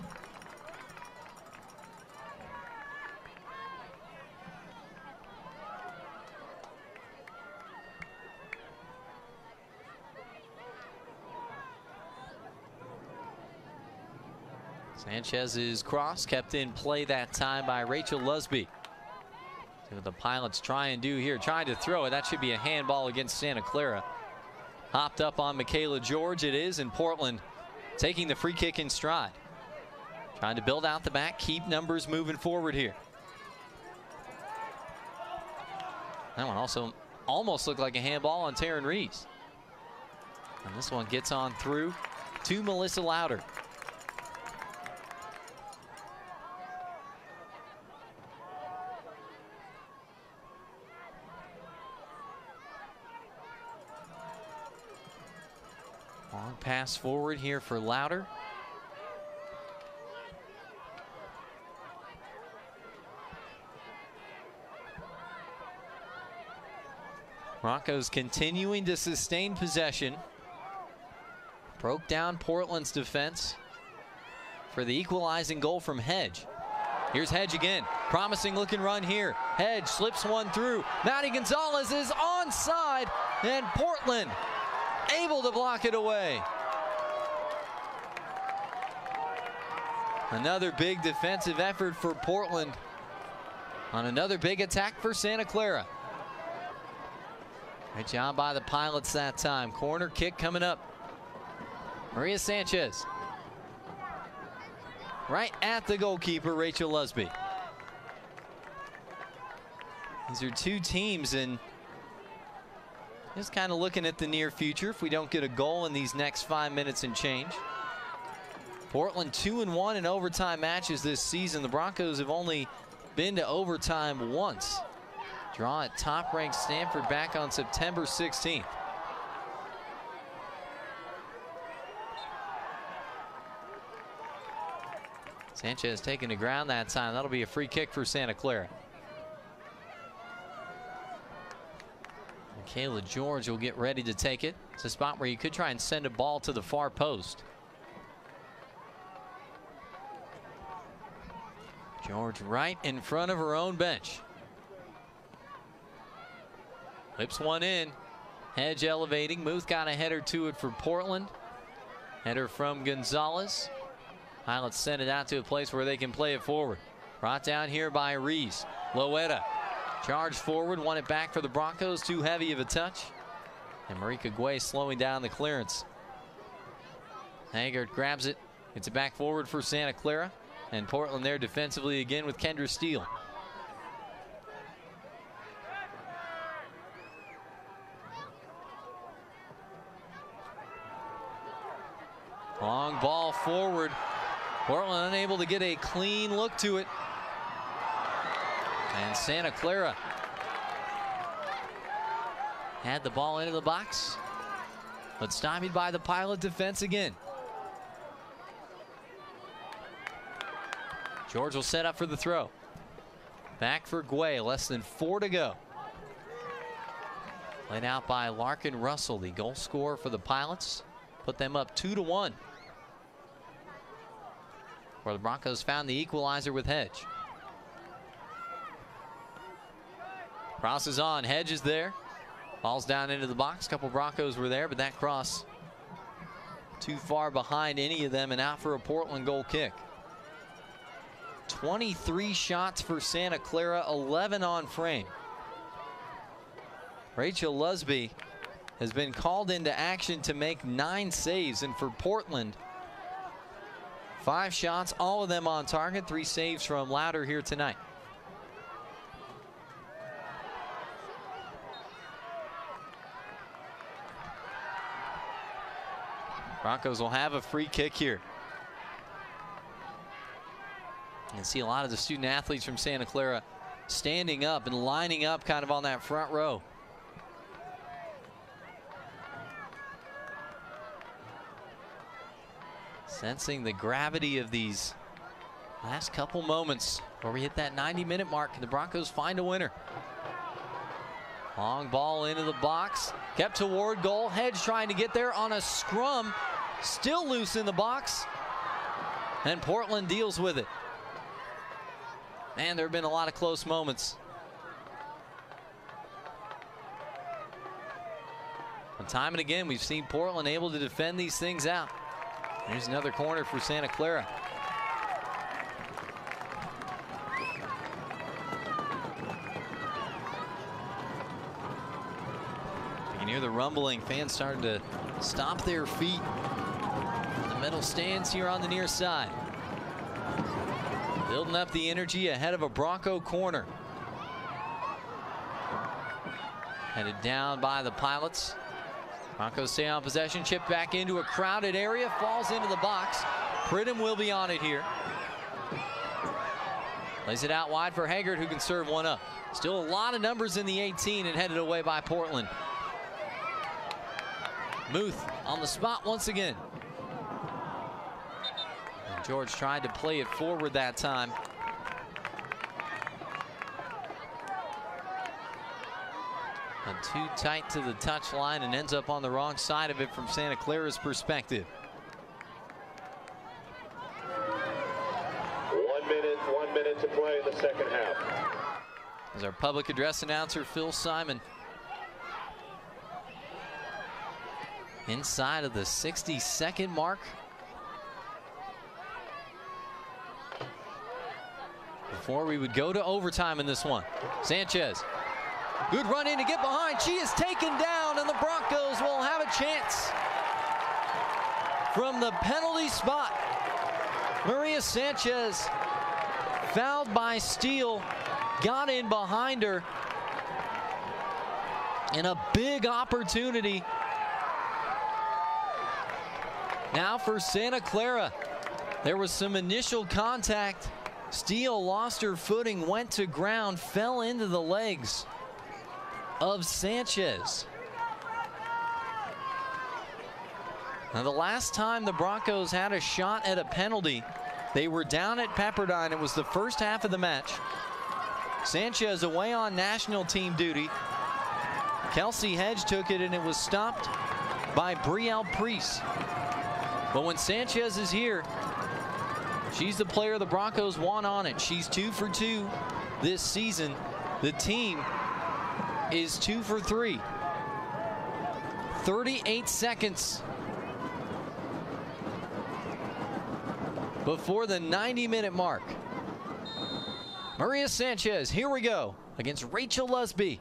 Sanchez's cross kept in play that time by Rachel Lusby. See what the Pilots try and do here. Trying to throw it. That should be a handball against Santa Clara. Hopped up on Michaela George. It is, and Portland taking the free kick in stride. Trying to build out the back, keep numbers moving forward here. That one also almost looked like a handball on Taryn Rees. And this one gets on through to Melissa Louder. Long pass forward here for Louder. Broncos continuing to sustain possession. Broke down Portland's defense for the equalizing goal from Hedge. Here's Hedge again. Promising looking run here. Hedge slips one through. Maddie Gonzalez is onside, and Portland able to block it away. Another big defensive effort for Portland on another big attack for Santa Clara. Great job by the Pilots that time. Corner kick coming up. Maria Sanchez. Right at the goalkeeper, Rachel Lusby. These are two teams, and just kind of looking at the near future if we don't get a goal in these next 5 minutes and change. Portland 2-1 in overtime matches this season. The Broncos have only been to overtime once. Draw at top-ranked Stanford back on September 16th. Sanchez taking the ground that time. That'll be a free kick for Santa Clara. Michaela George will get ready to take it. It's a spot where you could try and send a ball to the far post. George right in front of her own bench. Whips one in. Hedge elevating. Muth got a header to it for Portland. Header from Gonzalez. Pilots send it out to a place where they can play it forward. Brought down here by Rees. Loetta. Charged forward, won it back for the Broncos. Too heavy of a touch. And Marika Guay slowing down the clearance. Haggard grabs it. Gets it back forward for Santa Clara. And Portland there defensively again with Kendra Steele. Long ball forward. Portland unable to get a clean look to it. And Santa Clara had the ball into the box, but stymied by the Pilot defense again. George will set up for the throw. Back for Guay, less than 4 to go. Played out by Larkin Russell, the goal scorer for the Pilots. Put them up 2-1. Where the Broncos found the equalizer with Hedge. Cross is on, Hedge is there. Ball's down into the box. Couple Broncos were there, but that cross too far behind any of them and out for a Portland goal kick. 23 shots for Santa Clara, 11 on frame. Rachel Lusby has been called into action to make 9 saves, and for Portland, 5 shots, all of them on target. 3 saves from Louder here tonight. Broncos will have a free kick here. You can see a lot of the student athletes from Santa Clara standing up and lining up kind of on that front row. Sensing the gravity of these last couple moments where we hit that 90-minute mark and the Broncos find a winner. Long ball into the box, kept toward goal. Hedge trying to get there on a scrum, still loose in the box, and Portland deals with it. Man, there have been a lot of close moments. And time and again, we've seen Portland able to defend these things out. Here's another corner for Santa Clara. You can hear the rumbling. Fans starting to stomp their feet in the middle stands here on the near side. Building up the energy ahead of a Bronco corner. Headed down by the Pilots. Broncos stay on possession, chip back into a crowded area, falls into the box. Pridham will be on it here. Lays it out wide for Haggard, who can serve one up. Still a lot of numbers in the 18 and headed away by Portland. Muth on the spot once again. And George tried to play it forward that time. And too tight to the touch line and ends up on the wrong side of it from Santa Clara's perspective. 1 minute to play in the second half. As our public address announcer, Phil Simon. Inside of the 60-second mark. Before we would go to overtime in this one. Sanchez. Good run in to get behind. She is taken down, and the Broncos will have a chance. From the penalty spot, Maria Sanchez, fouled by Steele, got in behind her. And a big opportunity now for Santa Clara. There was some initial contact. Steele lost her footing, went to ground, fell into the legs of Sanchez. Now, the last time the Broncos had a shot at a penalty, they were down at Pepperdine. It was the first half of the match. Sanchez away on national team duty. Kelsey Hedge took it, and it was stopped by Brielle Priest. But when Sanchez is here, she's the player the Broncos want on it. She's 2 for 2 this season. The team is 2 for 3. 38 seconds before the 90-minute mark. Maria Sanchez, here we go, against Rachel Lusby.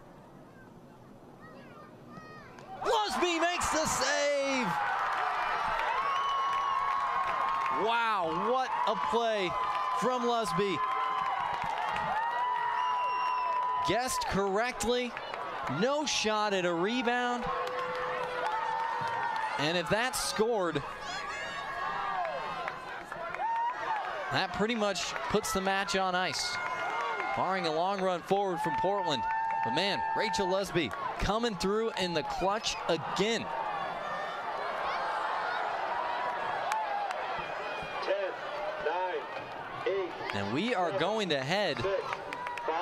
Lusby makes the save. Wow, what a play from Lusby. Guessed correctly. No shot at a rebound. And if that's scored, that pretty much puts the match on ice, barring a long run forward from Portland. But man, Rachel Lusby coming through in the clutch again. 10, 9, 8. And we are going to head 6, 5,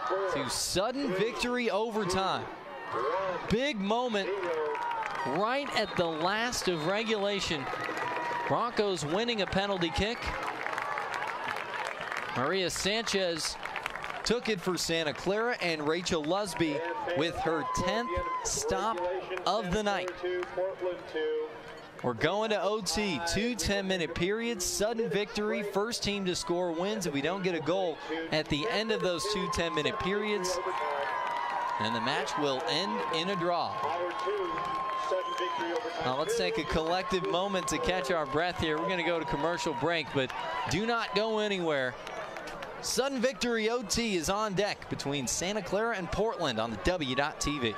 4, to sudden victory overtime. 1, Big moment 0. right at the last of regulation. Broncos winning a penalty kick. Maria Sanchez took it for Santa Clara, and Rachel Lusby with her 10th stop of the night. We're going to OT, 2 10-minute periods, sudden victory. First team to score wins if we don't get a goal at the end of those 2 10-minute periods. And the match will end in a draw. Now let's take a collective moment to catch our breath here. We're going to go to commercial break, but do not go anywhere. Sudden victory OT is on deck between Santa Clara and Portland on the W.TV.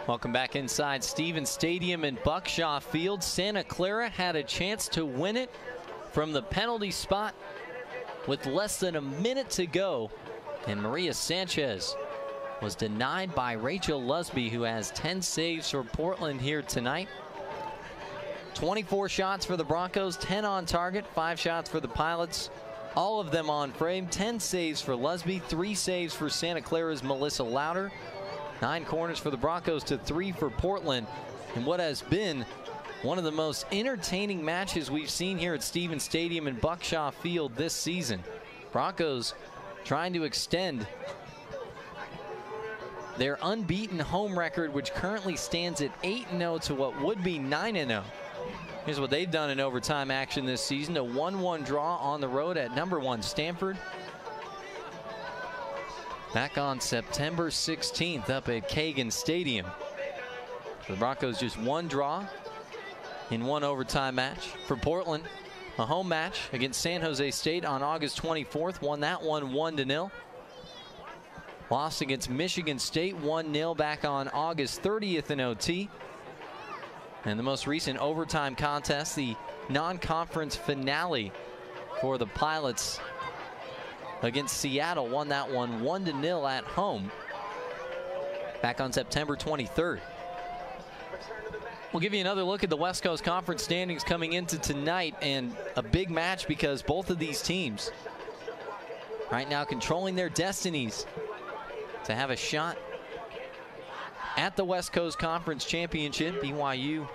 Welcome back inside Stevens Stadium in Buckshaw Field. Santa Clara had a chance to win it from the penalty spot with less than a minute to go, and Maria Sanchez was denied by Rachel Lusby, who has 10 saves for Portland here tonight. 24 shots for the Broncos, 10 on target, 5 shots for the Pilots, all of them on frame. 10 saves for Lusby, 3 saves for Santa Clara's Melissa Louder. 9 corners for the Broncos to 3 for Portland, in what has been one of the most entertaining matches we've seen here at Stevens Stadium in Buckshaw Field this season. Broncos trying to extend their unbeaten home record, which currently stands at 8-0 to what would be 9-0. Here's what they've done in overtime action this season: a 1-1 draw on the road at #1 Stanford. Back on September 16th up at Kagan Stadium. The Broncos just 1 draw in 1 overtime match. For Portland, a home match against San Jose State on August 24th. Won that one 1-0. Lost against Michigan State 1-0 back on August 30th in OT. And the most recent overtime contest, the non-conference finale for the Pilots against Seattle, won that one 1-0 at home back on September 23rd. We'll give you another look at the West Coast Conference standings coming into tonight, and a big match because both of these teams right now controlling their destinies to have a shot at the West Coast Conference Championship. BYU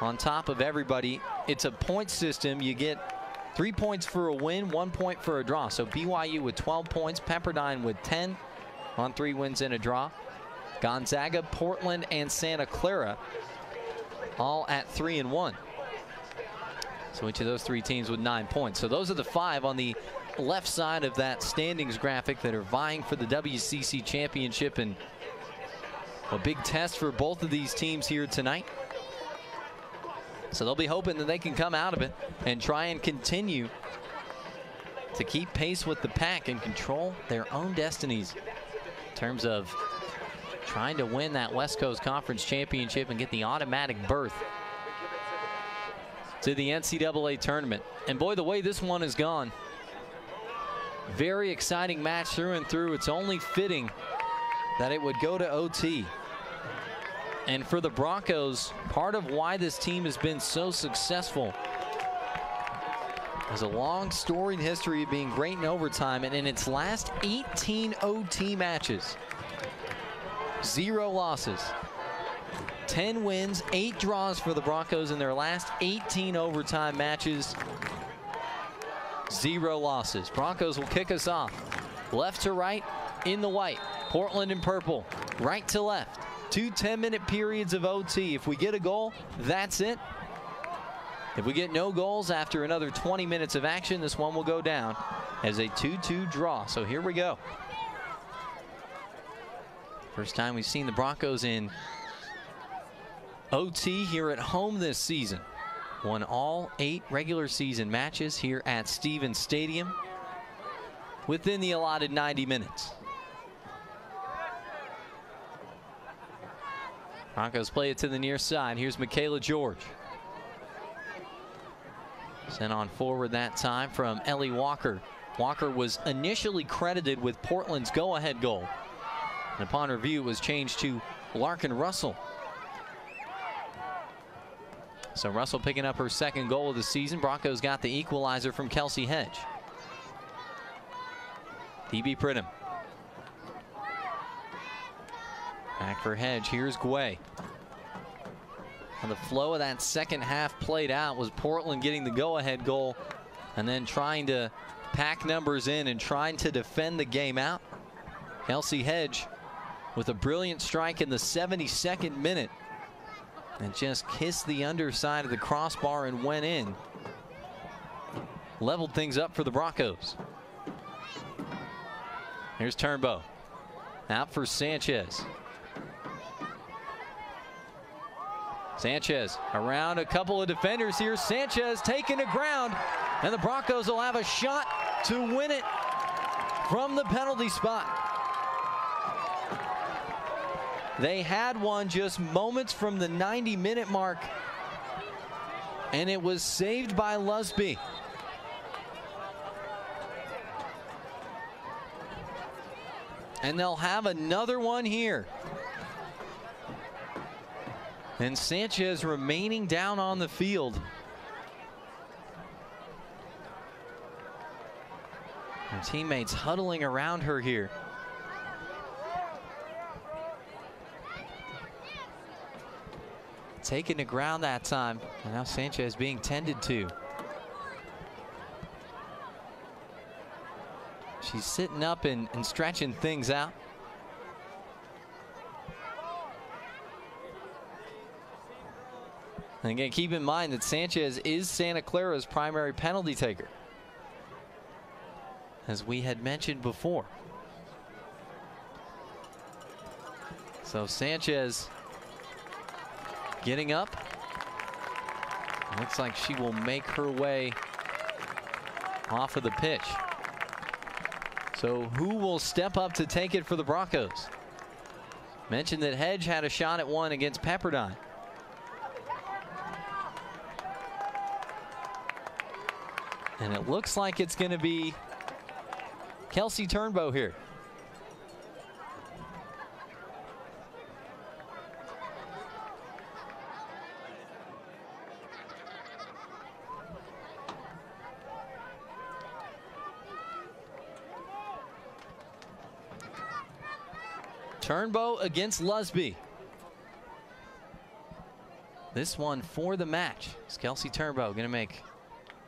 on top of everybody. It's a point system. You get 3 points for a win, 1 point for a draw. So BYU with 12 points, Pepperdine with 10 on 3 wins and a draw. Gonzaga, Portland, and Santa Clara all at 3-1. So each of those 3 teams with 9 points. So those are the 5 on the left side of that standings graphic that are vying for the WCC championship, and a big test for both of these teams here tonight. So they'll be hoping that they can come out of it and try and continue to keep pace with the pack and control their own destinies in terms of trying to win that West Coast Conference Championship and get the automatic berth to the NCAA tournament. And boy, the way this one has gone, very exciting match through and through. It's only fitting that it would go to OT. And for the Broncos, part of why this team has been so successful has a long storied history of being great in overtime, and in its last 18 OT matches, 0 losses, 10 wins, 8 draws for the Broncos in their last 18 overtime matches. 0 losses. Broncos will kick us off. Left to right in the white. Portland in purple. Right to left. 2 10-minute periods of OT. If we get a goal, that's it. If we get no goals after another 20 minutes of action, this one will go down as a 2-2 draw. So here we go. First time we've seen the Broncos in OT here at home this season. Won all 8 regular season matches here at Stevens Stadium within the allotted 90 minutes. Broncos play it to the near side. Here's Michaela George. Sent on forward that time from Ellie Walker. Walker was initially credited with Portland's go-ahead goal, and upon review it was changed to Larkin Russell. So Russell picking up her 2nd goal of the season. Broncos got the equalizer from Kelsey Hedge. DB Pridham. Back for Hedge. Here's Guay. And the flow of that second half played out was Portland getting the go-ahead goal and then trying to pack numbers in and trying to defend the game out. Kelsey Hedge with a brilliant strike in the 72nd minute and just kissed the underside of the crossbar and went in. Leveled things up for the Broncos. Here's Turnbow. Out for Sanchez. Sanchez around a couple of defenders here. Sanchez taking the ground, and the Broncos will have a shot to win it from the penalty spot. They had one just moments from the 90-minute mark, and it was saved by Lusby. And they'll have another one here. And Sanchez remaining down on the field. Her teammates huddling around her here. Taken to ground that time, and now Sanchez being tended to. She's sitting up and stretching things out. And again, keep in mind that Sanchez is Santa Clara's primary penalty taker, as we had mentioned before. So Sanchez getting up. Looks like she will make her way off of the pitch. So who will step up to take it for the Broncos? Mentioned that Hedge had a shot at one against Pepperdine. And it looks like it's going to be Kelsey Turnbow here. Turnbow against Lusby. This one for the match. Is Kelsey Turnbow going to make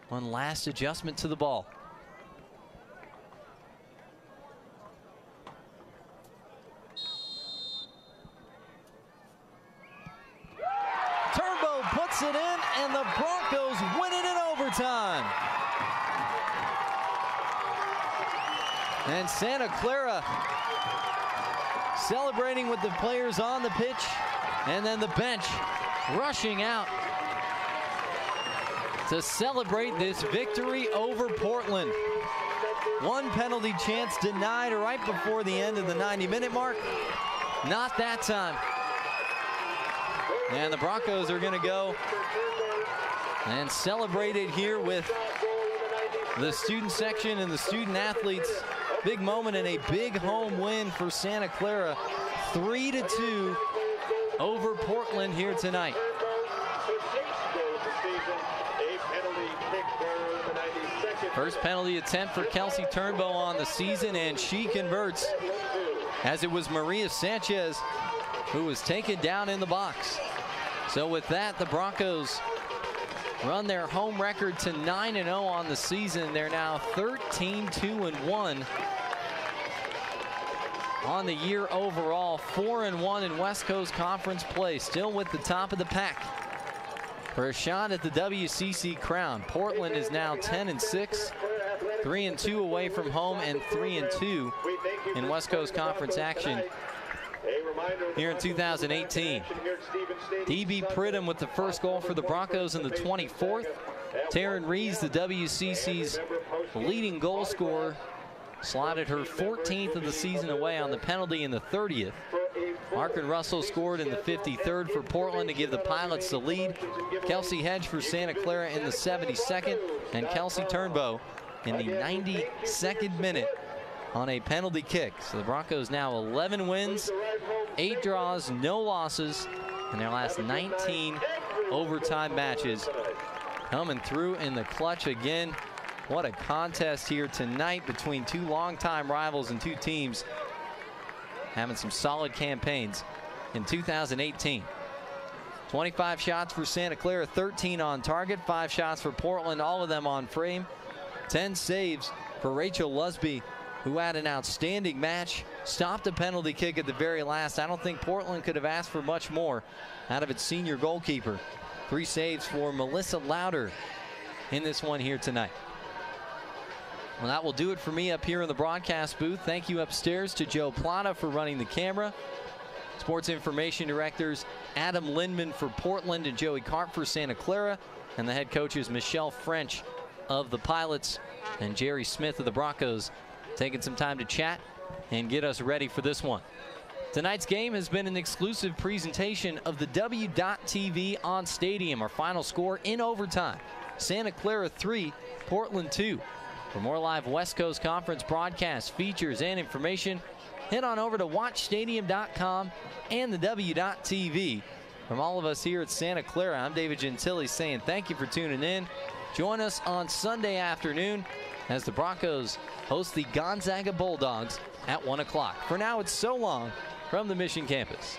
one last adjustment to the ball? Turnbow puts it in, and the Broncos win it in overtime. And Santa Clara celebrating with the players on the pitch, and then the bench rushing out to celebrate this victory over Portland. One penalty chance denied right before the end of the 90-minute mark. Not that time. And the Broncos are going to go and celebrate it here with the student section and the student athletes. Big moment and a big home win for Santa Clara. 3-2 over Portland here tonight. First penalty attempt for Kelsey Turnbow on the season, and she converts, as it was Maria Sanchez who was taken down in the box. So with that, the Broncos run their home record to 9-0 on the season. They're now 13-2-1 on the year overall. 4-1 in West Coast Conference play, still with the top of the pack for a shot at the WCC crown. Portland is now 10-6, 3-2 away from home, and 3-2 in West Coast Conference action here in 2018. DB Pridham with the first goal for the Broncos in the 24th. Taryn Rees, the WCC's leading goal scorer, slotted her 14th of the season away on the penalty in the 30th. Markin Russell scored in the 53rd for Portland to give the Pilots the lead. Kelsey Hedge for Santa Clara in the 72nd, and Kelsey Turnbow in the 92nd minute on a penalty kick. So the Broncos now 11 wins, 8 draws, no losses in their last 19 overtime matches. Coming through in the clutch again. What a contest here tonight between two longtime rivals and two teams having some solid campaigns in 2018. 25 shots for Santa Clara, 13 on target, 5 shots for Portland, all of them on frame. 10 saves for Rachel Lusby, who had an outstanding match, stopped a penalty kick at the very last. I don't think Portland could have asked for much more out of its senior goalkeeper. 3 saves for Melissa Louder in this one here tonight. Well, that will do it for me up here in the broadcast booth. Thank you upstairs to Joe Plata for running the camera. Sports information directors Adam Lindman for Portland and Joey Karp for Santa Clara. And the head coaches Michelle French of the Pilots and Jerry Smith of the Broncos, taking some time to chat and get us ready for this one. Tonight's game has been an exclusive presentation of the W.TV on Stadium. Our final score in overtime, Santa Clara 3, Portland 2. For more live West Coast Conference broadcasts, features, and information, head on over to watchstadium.com and the W.TV. From all of us here at Santa Clara, I'm David Gentili saying thank you for tuning in. Join us on Sunday afternoon as the Broncos host the Gonzaga Bulldogs at 1 o'clock. For now, it's so long from the Mission campus.